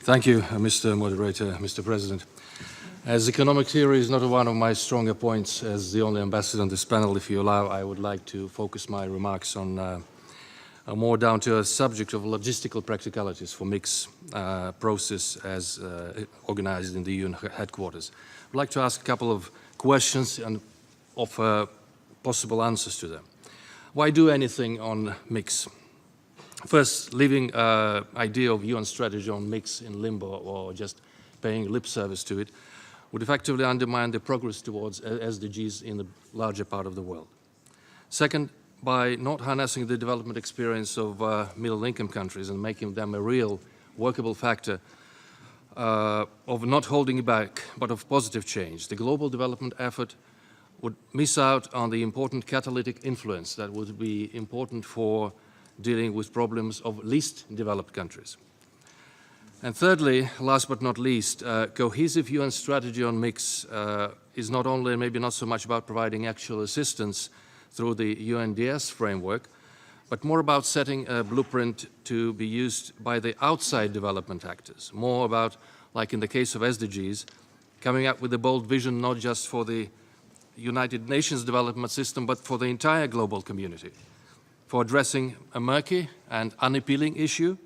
Thank you, Mr. Moderator, Mr. President. As economic theory is not one of my stronger points as the only ambassador on this panel, if you allow, I would like to focus my remarks on a more down-to-earth subject of logistical practicalities for mix process as organized in the UN headquarters. I'd like to ask a couple of questions and offer possible answers to them. Why do anything on mix? First, leaving idea of UN strategy on mix in limbo or just paying lip service to it would effectively undermine the progress towards SDGs in the larger part of the world. Second, by not harnessing the development experience of middle-income countries and making them a real workable factor of not holding back, but of positive change, the global development effort would miss out on the important catalytic influence that would be important for dealing with problems of least developed countries. And thirdly, last but not least, cohesive UN strategy on mix is not only, maybe not so much about providing actual assistance through the UNDS framework, but more about setting a blueprint to be used by the outside development actors, more about, like in the case of SDGs, coming up with a bold vision not just for the United Nations development system, but for the entire global community, for addressing a murky and unappealing issue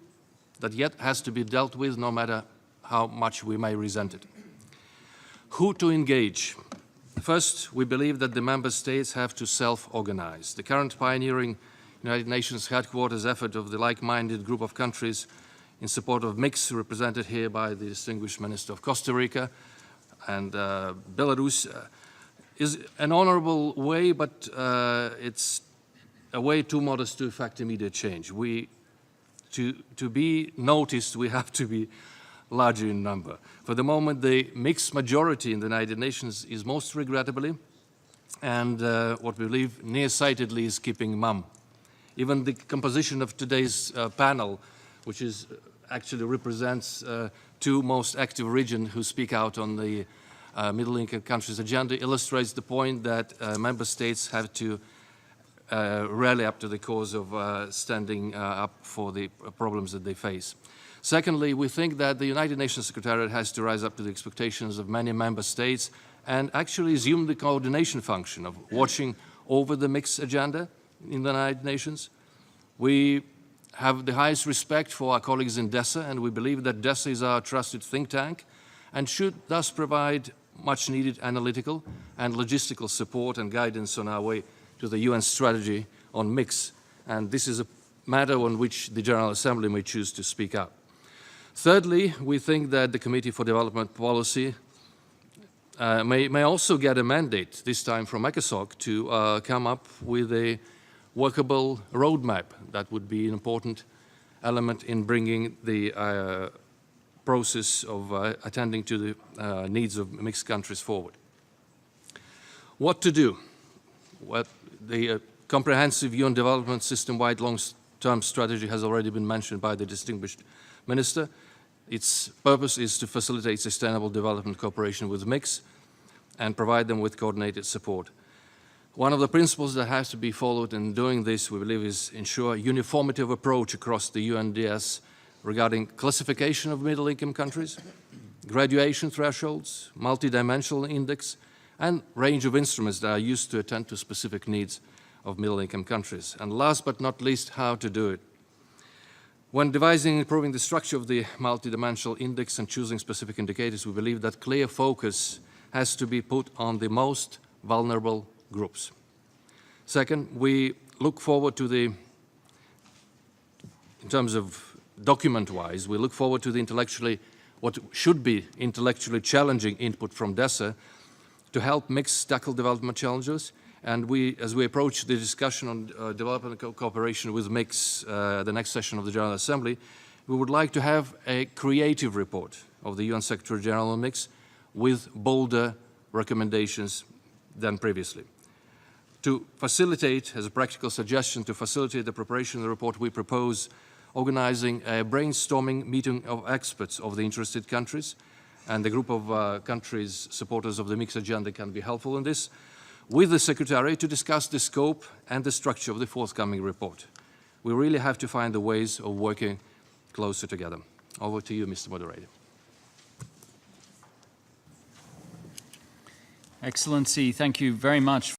that yet has to be dealt with no matter how much we may resent it. Who to engage? First, we believe that the member states have to self-organize. The current pioneering United Nations headquarters effort of the like-minded group of countries in support of mix, represented here by the distinguished Minister of Costa Rica and Belarus, is an honorable way, but it's a way too modest to effect immediate change. To be noticed, we have to be larger in number. For the moment, the mixed majority in the United Nations is most regrettably, and what we believe nearsightedly, is keeping mum. Even the composition of today's panel, which is actually represents two most active regions who speak out on the middle-income countries agenda, illustrates the point that member states have to rally up to the cause of standing up for the problems that they face. Secondly, we think that the United Nations Secretariat has to rise up to the expectations of many member states and actually assume the coordination function of watching over the mixed agenda in the United Nations. We have the highest respect for our colleagues in DESA, and we believe that DESA is our trusted think tank and should thus provide much needed analytical and logistical support and guidance on our way to the UN strategy on mix, and this is a matter on which the General Assembly may choose to speak up. Thirdly, we think that the Committee for Development Policy may also get a mandate, this time from ECOSOC, to come up with a workable roadmap that would be an important element in bringing the process of attending to the needs of mixed countries forward. What to do? Well, the comprehensive UN development system-wide long-term strategy has already been mentioned by the distinguished Minister. Its purpose is to facilitate sustainable development cooperation with mix and provide them with coordinated support. One of the principles that has to be followed in doing this, we believe, is ensure uniformity of approach across the UNDS regarding classification of middle-income countries, graduation thresholds, multidimensional index, and range of instruments that are used to attend to specific needs of middle-income countries. And last but not least, how to do it. When devising and improving the structure of the multidimensional index and choosing specific indicators, we believe that clear focus has to be put on the most vulnerable groups. Second, we look forward to the, in terms of document-wise, we look forward to the what should be intellectually challenging input from DESA to help mix tackle development challenges. And as we approach the discussion on development cooperation with mix, the next session of the General Assembly, we would like to have a creative report of the UN Secretary General on mix with bolder recommendations than previously. To facilitate, as a practical suggestion, to facilitate the preparation of the report, we propose organizing a brainstorming meeting of experts of the interested countries, and the group of countries supporters of the mixed agenda can be helpful in this, with the Secretary to discuss the scope and the structure of the forthcoming report. We really have to find the ways of working closer together. Over to you, Mr. Moderator. Excellency, thank you very much